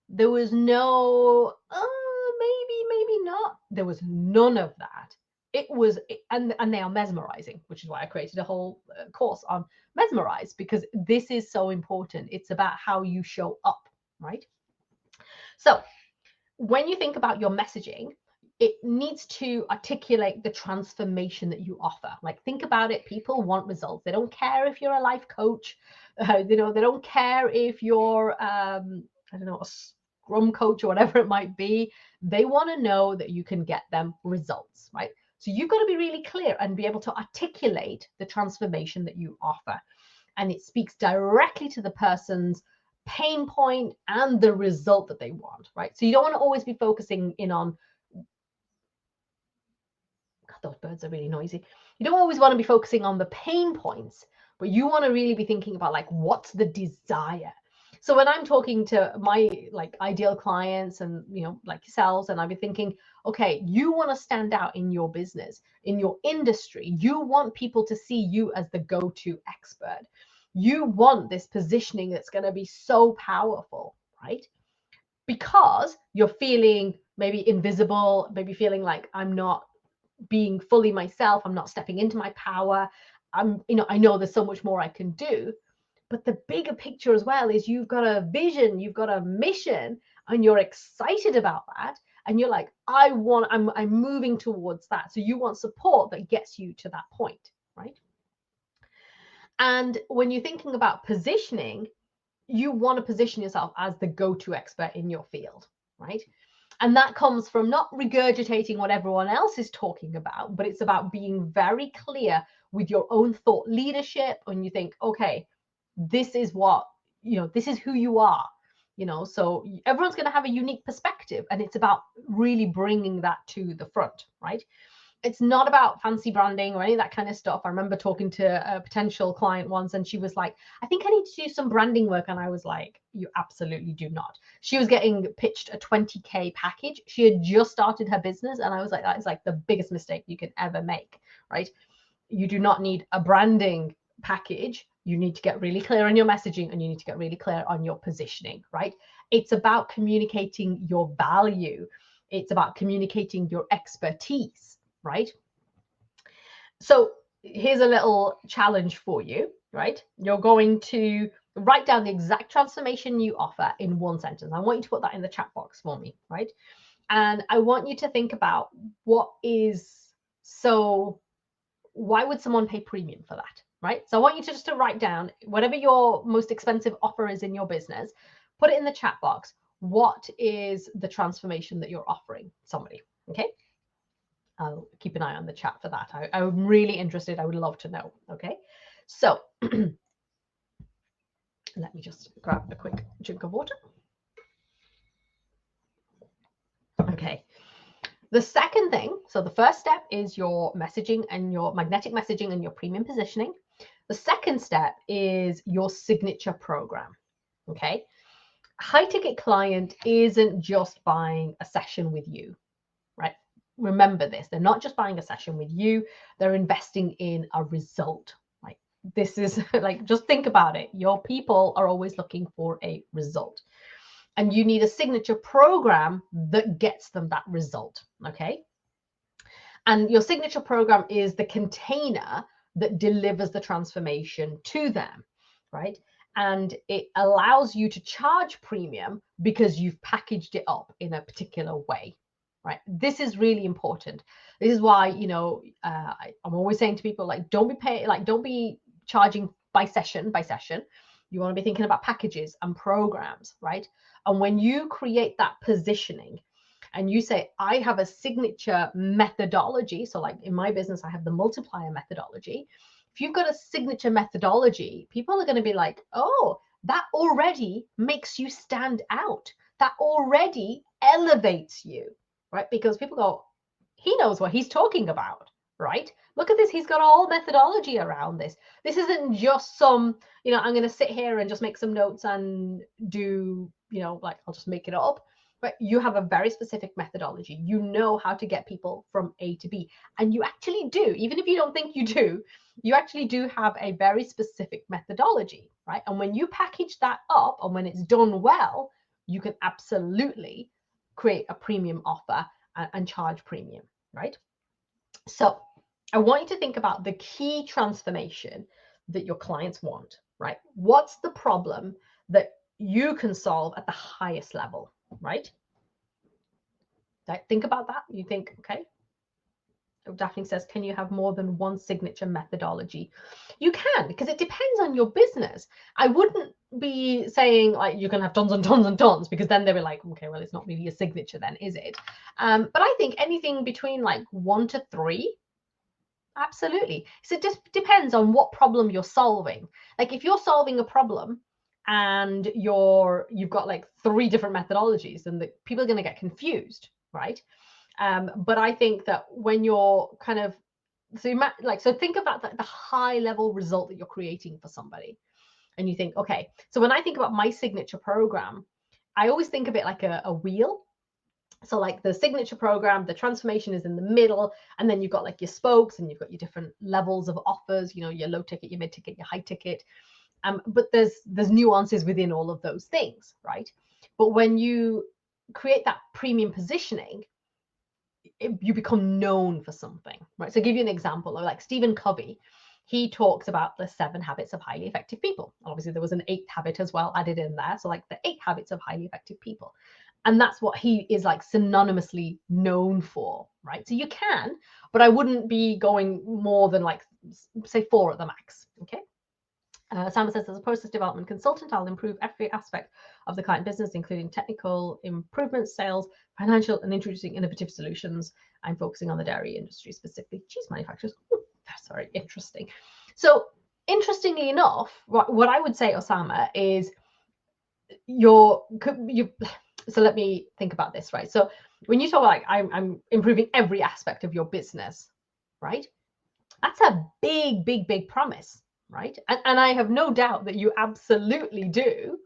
There was no, maybe not. There was none of that. It was, and they are mesmerizing, which is why I created a whole course on mesmerize, because this is so important. It's about how you show up, right? So when you think about your messaging, it needs to articulate the transformation that you offer. Like, think about it. People want results. They don't care if you're a life coach. They don't care if you're, I don't know, a scrum coach or whatever it might be. They want to know that you can get them results, right? So you've got to be really clear and be able to articulate the transformation that you offer. And it speaks directly to the person's pain point and the result that they want, right? So you don't want to always be focusing in on, God, those birds are really noisy. You don't always want to be focusing on the pain points, but you want to really be thinking about, like, what's the desire? So when I'm talking to my like ideal clients and, like yourselves, and I'll be thinking, okay, you want to stand out in your business, in your industry. You want people to see you as the go-to expert. You want this positioning that's going to be so powerful, right? Because you're feeling maybe invisible, maybe feeling like I'm not being fully myself, I'm not stepping into my power. I know there's so much more I can do. But the bigger picture as well is you've got a vision, you've got a mission, and you're excited about that. And you're like, I'm moving towards that. So you want support that gets you to that point, right? And when you're thinking about positioning, you want to position yourself as the go-to expert in your field, right? And that comes from not regurgitating what everyone else is talking about, but it's about being very clear with your own thought leadership. And you think, okay, this is what, this is who you are, so everyone's going to have a unique perspective, and it's about really bringing that to the front, right? It's not about fancy branding or any of that kind of stuff. I remember talking to a potential client once, and she was like, I think I need to do some branding work. And I was like, you absolutely do not. She was getting pitched a 20K package. She had just started her business. And I was like, that is like the biggest mistake you can ever make, right? You do not need a branding package. You need to get really clear on your messaging, and you need to get really clear on your positioning, right? It's about communicating your value. It's about communicating your expertise, right? So here's a little challenge for you, right? You're going to write down the exact transformation you offer in one sentence. I want you to put that in the chat box for me, right? And I want you to think about why would someone pay premium for that, right? So I want you to just write down whatever your most expensive offer is in your business, put it in the chat box. What is the transformation that you're offering somebody, okay? I'll keep an eye on the chat for that. I'm really interested. I would love to know. Okay, so let me just grab a quick drink of water. Okay, the second thing, so the first step is your messaging and your magnetic messaging and your premium positioning. The second step is your signature program. Okay, high ticket client isn't just buying a session with you, right? Remember this, they're not just buying a session with you, they're investing in a result, right? This is like, just think about it. Your people are always looking for a result, and you need a signature program that gets them that result, okay? And your signature program is the container that delivers the transformation to them, right? And it allows you to charge premium because you've packaged it up in a particular way, right? This is really important. This is why, I'm always saying to people, like, don't be charging by session. You want to be thinking about packages and programs, right? And when you create that positioning and you say, I have a signature methodology, so like in my business, I have the multiplier methodology. If you've got a signature methodology, people are going to be like, oh, that already makes you stand out. That already elevates you, right? Because people go, he knows what he's talking about, right? Look at this. He's got all methodology around this. This isn't just some, I'm going to sit here and just make some notes and do, like, I'll just make it up. but you have a very specific methodology. You know how to get people from A to B. And you actually do, even if you don't think you do, you actually do have a very specific methodology, right? And when you package that up and when it's done well, you can absolutely create a premium offer and charge premium, right? So I want you to think about the key transformation that your clients want, right? What's the problem that you can solve at the highest level, right? Think about that. You think, okay. Daphne says, can you have more than one signature methodology? You can, because it depends on your business. I wouldn't be saying like you can have tons and tons and tons, because then they were like, okay, well, it's not really a signature then, is it? But I think anything between like 1 to 3, absolutely. So it just depends on what problem you're solving. Like if you're solving a problem and you've got like 3 different methodologies, then people are going to get confused, right? But I think that when you're kind of, so think about the high level result that you're creating for somebody. And you think, okay, so when I think about my signature program, I always think of it like a wheel. So like the signature program, the transformation is in the middle, and then you've got like your spokes and you've got your different levels of offers, you know, your low ticket, your mid ticket, your high ticket. But there's nuances within all of those things, right? But when you create that premium positioning, you become known for something, right? So I'll give you an example of like Stephen Covey. He talks about the 7 habits of highly effective people. Obviously, there was an 8th habit as well added in there. So like the 8 habits of highly effective people. And that's what he is like synonymously known for, right? So you can, but I wouldn't be going more than like, say 4 at the max, okay? Simon says, as a process development consultant, I'll improve every aspect of the client business, including technical improvements, sales, financial, and introducing innovative solutions. I'm focusing on the dairy industry, specifically cheese manufacturers. Ooh, that's very interesting. So interestingly enough, what I would say, Osama, is so let me think about this, right? So when you talk like I'm improving every aspect of your business, right? That's a big, big, big promise, right? And I have no doubt that you absolutely do,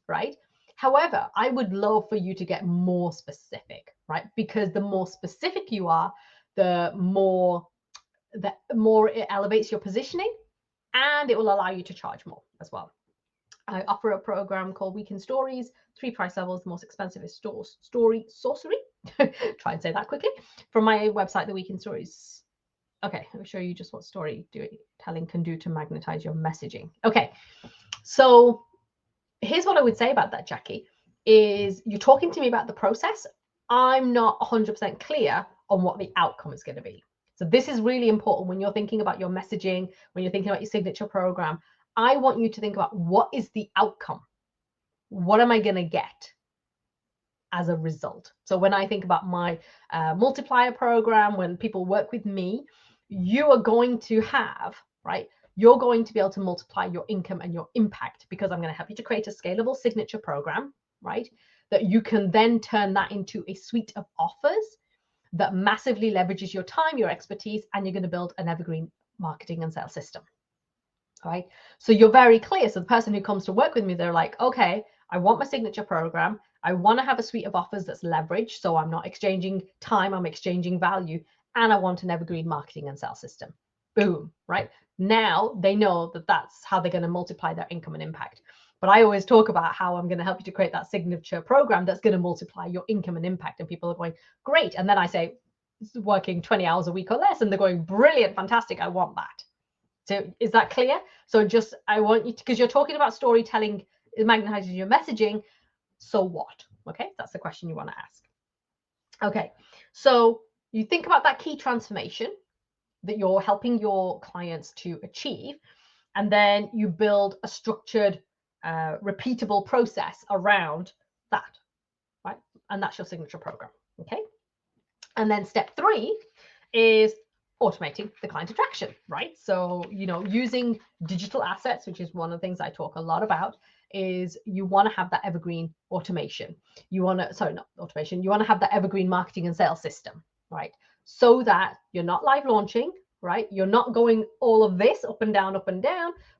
right? However, I would love for you to get more specific, right? Because the more specific you are, the more it elevates your positioning, and it will allow you to charge more as well. I offer a program called Weekend Stories, 3 price levels. The most expensive is Story Sorcery. Try and say that quickly. From my website, The Weekend Stories. Okay, let me show you just what storytelling can do to magnetize your messaging. Okay, so here's what I would say about that, Jackie, is you're talking to me about the process. I'm not 100% clear on what the outcome is going to be. So this is really important when you're thinking about your messaging, when you're thinking about your signature program. I want you to think about what is the outcome? What am I going to get as a result? So when I think about my multiplier program, when people work with me, you are going to have, right? You're going to be able to multiply your income and your impact, because I'm going to help you to create a scalable signature program, right? That you can then turn that into a suite of offers that massively leverages your time, your expertise, and you're going to build an evergreen marketing and sales system. Right? So you're very clear. So the person who comes to work with me, they're like, okay, I want my signature program. I want to have a suite of offers that's leveraged. So I'm not exchanging time, I'm exchanging value. And I want an evergreen marketing and sales system. Boom, right? Now they know that that's how they're going to multiply their income and impact. But I always talk about how I'm going to help you to create that signature program that's going to multiply your income and impact. And people are going, great. And then I say, working 20 hours a week or less. And they're going, brilliant, fantastic. I want that. So is that clear? So just, I want you to, because you're talking about storytelling, magnetizing your messaging. So what? Okay, that's the question you want to ask. Okay, so you think about that key transformation that you're helping your clients to achieve, and then you build a structured, repeatable process around that, right? And that's your signature program, okay? And then step 3 is automating the client attraction, right? So, you know, using digital assets, which is one of the things I talk a lot about, is you want to have that evergreen automation. You want to, sorry, not automation, you want to have that evergreen marketing and sales system, right? So that you're not live launching, right? You're not going all of this up and down,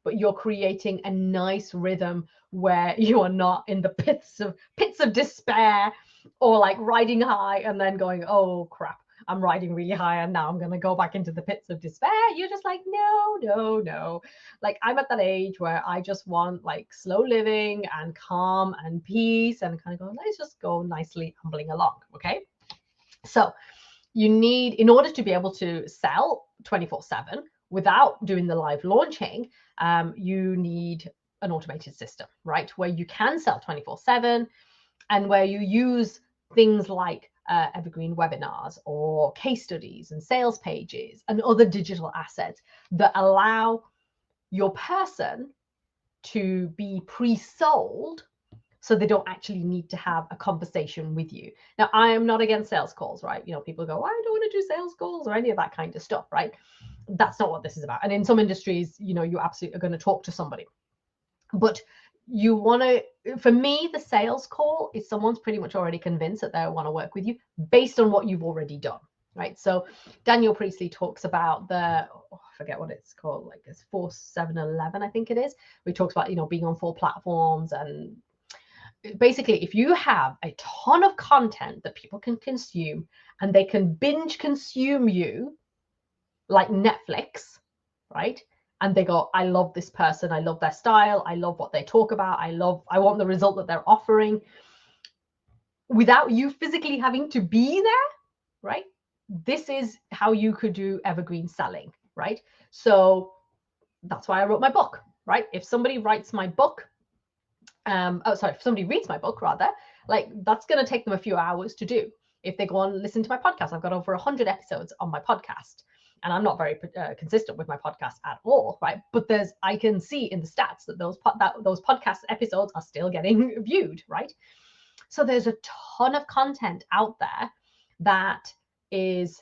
but you're creating a nice rhythm where you are not in the pits of despair or like riding high and then going, oh crap, I'm riding really high and now I'm going to go back into the pits of despair. You're just like, no. Like I'm at that age where I just want like slow living and calm and peace and kind of go, let's just go nicely humbling along. Okay. So you need, in order to be able to sell 24/7 without doing the live launching, you need an automated system, right? Where you can sell 24/7 and where you use things like evergreen webinars or case studies and sales pages and other digital assets that allow your person to be pre-sold so they don't actually need to have a conversation with you. Now, I am not against sales calls, right? You know, people go, I don't want to do sales calls or any of that kind of stuff, right? That's not what this is about. And in some industries, you know, you absolutely are going to talk to somebody. But you want to, for me, the sales call is someone's pretty much already convinced that they want to work with you based on what you've already done, right? So Daniel Priestley talks about I forget what it's called, like it's 4-7-11, I think it is. We talks about, you know, being on 4 platforms, and basically if you have a ton of content that people can consume and they can binge consume you like Netflix, right? And they go, I love this person, I love their style, I love what they talk about, I want the result that they're offering, without you physically having to be there, right? This is how you could do evergreen selling, right? So that's why I wrote my book, right? If somebody writes my book, if somebody reads my book rather, like that's going to take them a few hours to do. If they go on and listen to my podcast, I've got over 100 episodes on my podcast. And I'm not very consistent with my podcast at all, right? But I can see in the stats that those podcast episodes are still getting viewed, right? So there's a ton of content out there that is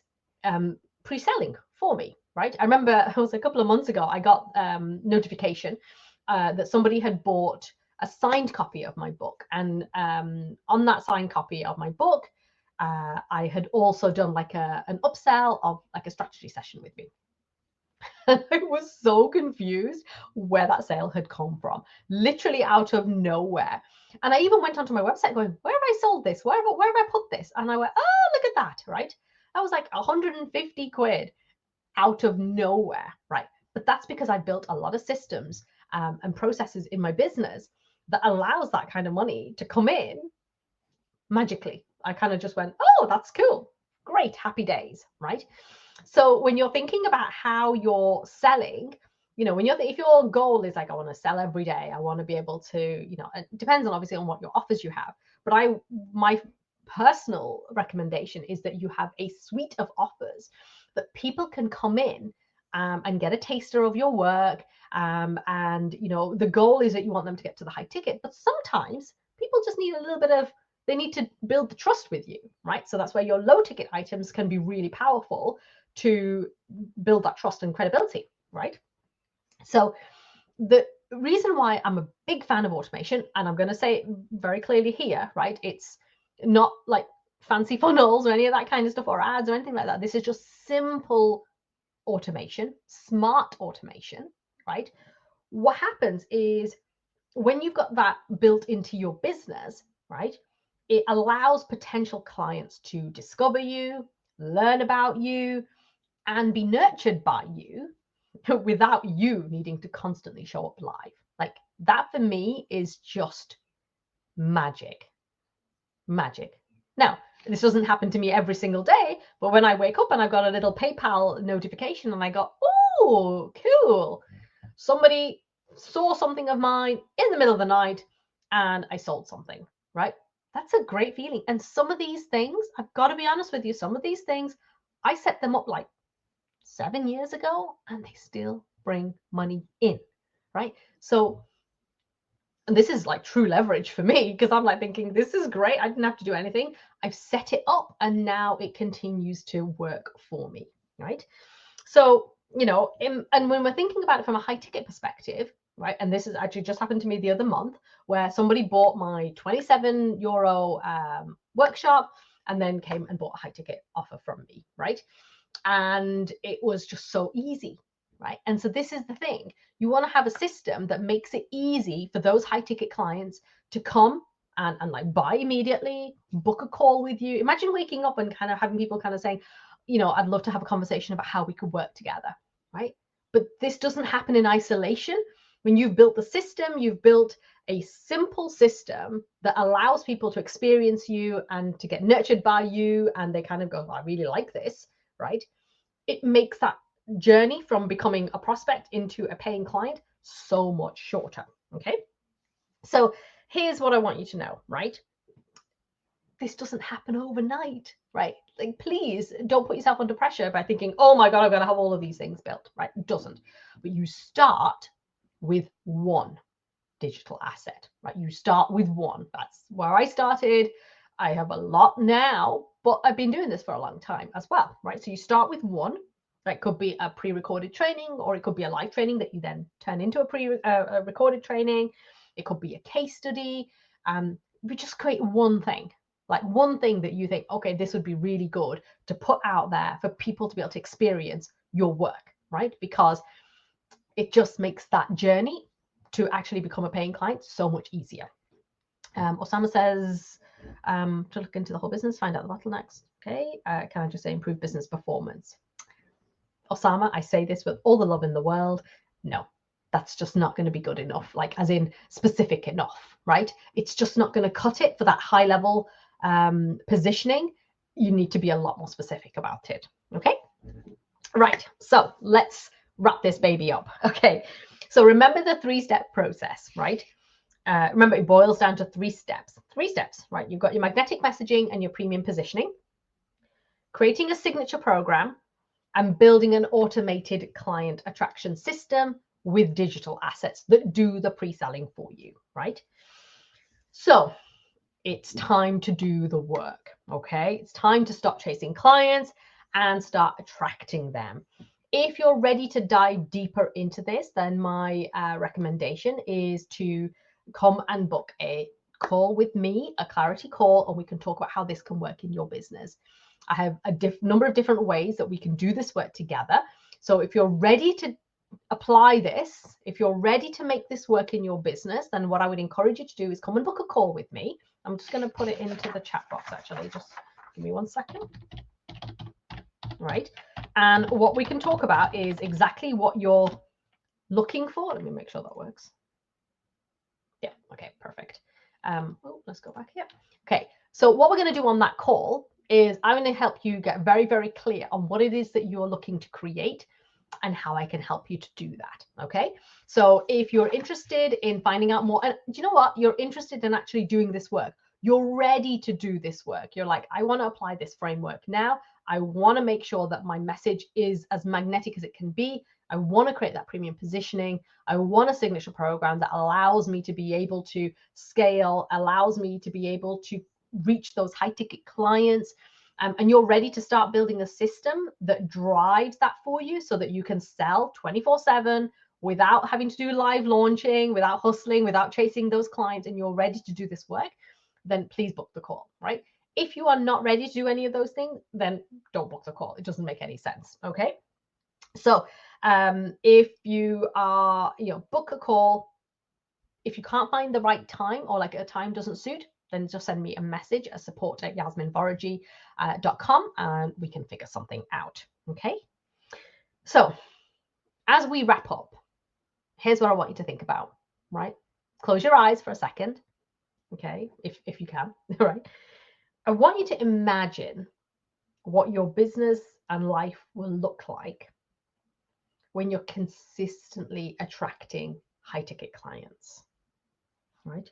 pre-selling for me, right? I remember it was a couple of months ago, I got notification that somebody had bought a signed copy of my book, and on that signed copy of my book, I had also done like an upsell of like a strategy session with me. And I was so confused where that sale had come from, literally out of nowhere. And I even went onto my website going, where have I sold this? Where have I put this? And I went, oh, look at that, right? That was like 150 quid out of nowhere, right? But that's because I built a lot of systems and processes in my business that allows that kind of money to come in magically. I kind of just went, oh, that's cool. Great, happy days, right? So when you're thinking about how you're selling, you know, if your goal is like, I want to sell every day, I want to be able to, you know, it depends on obviously on what your offers you have. But my personal recommendation is that you have a suite of offers that people can come in and get a taster of your work. And, you know, the goal is that you want them to get to the high ticket. But sometimes people just need a little bit of, they need to build the trust with you, right? So that's where your low ticket items can be really powerful to build that trust and credibility, right? So the reason why I'm a big fan of automation, and I'm going to say it very clearly here, right? It's not like fancy funnels or any of that kind of stuff or ads or anything like that. This is just simple automation, smart automation, right? What happens is when you've got that built into your business, right, it allows potential clients to discover you, learn about you, and be nurtured by you without you needing to constantly show up live. Like that for me is just magic. Now, this doesn't happen to me every single day, but when I wake up and I've got a little PayPal notification and I go, oh, cool. Somebody saw something of mine in the middle of the night and I sold something, right? That's a great feeling. And some of these things, I've got to be honest with you, some of these things, I set them up like 7 years ago and they still bring money in, right? So, and this is like true leverage for me because I'm like thinking, this is great. I didn't have to do anything. I've set it up and now it continues to work for me, right? So, you know, and when we're thinking about it from a high ticket perspective, right? And this has actually just happened to me the other month where somebody bought my 27 euro workshop and then came and bought a high ticket offer from me, right? And it was just so easy, right? And so this is the thing. You want to have a system that makes it easy for those high ticket clients to come and like buy immediately, book a call with you. Imagine waking up and kind of having people kind of saying, you know, I'd love to have a conversation about how we could work together, right? But this doesn't happen in isolation. When you've built the system, you've built a simple system that allows people to experience you and to get nurtured by you, and they kind of go, I really like this, right? It makes that journey from becoming a prospect into a paying client so much shorter, okay? So here's what I want you to know, right? This doesn't happen overnight, right? Like, please don't put yourself under pressure by thinking, oh my God, I've got to have all of these things built, right? It doesn't. But you start with one digital asset, right? You start with one. That's where I started. I have a lot now, but I've been doing this for a long time as well, right? So you start with one. That could be a pre-recorded training, or it could be a live training that you then turn into a recorded training. It could be a case study. We just create one thing, like one thing that you think, okay, this would be really good to put out there for people to be able to experience your work, right? Because it just makes that journey to actually become a paying client so much easier. Osama says, to look into the whole business, find out the bottlenecks. Okay, can I just say improve business performance? Osama, I say this with all the love in the world. No, that's just not going to be good enough, like as in specific enough, right? It's just not going to cut it for that high level positioning. You need to be a lot more specific about it. Okay, right. So let's wrap this baby up. Okay, so remember the 3-step process, right? Remember, it boils down to 3 steps. 3 steps, right? You've got your magnetic messaging and your premium positioning, creating a signature program, and building an automated client attraction system with digital assets that do the pre-selling for you, right? So it's time to do the work, okay? It's time to stop chasing clients and start attracting them. If you're ready to dive deeper into this, then my recommendation is to come and book a call with me, a clarity call, and we can talk about how this can work in your business. I have a number of different ways that we can do this work together. So if you're ready to apply this, if you're ready to make this work in your business, then what I would encourage you to do is come and book a call with me. I'm just going to put it into the chat box, actually. Just give me 1 second. Right. And what we can talk about is exactly what you're looking for. Let me make sure that works. Yeah. Okay, perfect. Let's go back here. Okay. So what we're going to do on that call is I'm going to help you get very, very clear on what it is that you're looking to create and how I can help you to do that. Okay. So if you're interested in finding out more, and do you know what? You're interested in actually doing this work. You're ready to do this work. You're like, I want to apply this framework now. I want to make sure that my message is as magnetic as it can be. I want to create that premium positioning. I want a signature program that allows me to be able to scale, allows me to be able to reach those high ticket clients. And you're ready to start building a system that drives that for you so that you can sell 24/7 without having to do live launching, without hustling, without chasing those clients, and you're ready to do this work, then please book the call, right? If you are not ready to do any of those things, then don't book the call. It doesn't make any sense, okay? So if you are, book a call. If you can't find the right time, or like a time doesn't suit, then just send me a message at support@yasminvorajee.com and we can figure something out. Okay. So as we wrap up, here's what I want you to think about, right? Close your eyes for a second. Okay. If you can, all right. I want you to imagine what your business and life will look like when you're consistently attracting high ticket clients, right?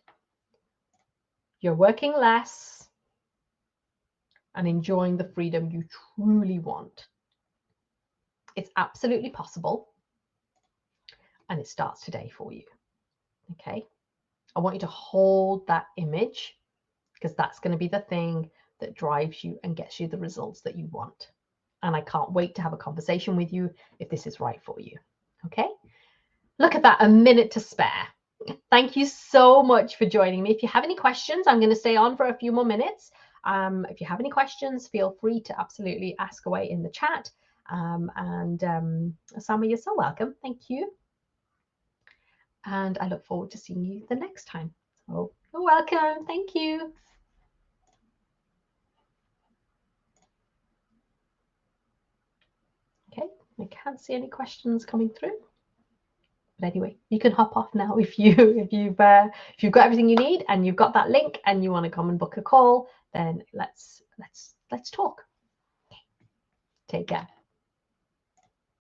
You're working less and enjoying the freedom you truly want. It's absolutely possible, and it starts today for you. Okay. I want you to hold that image, because that's going to be the thing that drives you and gets you the results that you want. And I can't wait to have a conversation with you if this is right for you. Okay. Look at that, a minute to spare. Thank you so much for joining me. If you have any questions, I'm going to stay on for a few more minutes. If you have any questions, feel free to absolutely ask away in the chat. Osama, you're so welcome. Thank you. And I look forward to seeing you the next time. So You're welcome. Thank you. Okay, I can't see any questions coming through. But anyway, you can hop off now if you've got everything you need and you've got that link and you want to come and book a call. Then let's talk. Okay. Take care.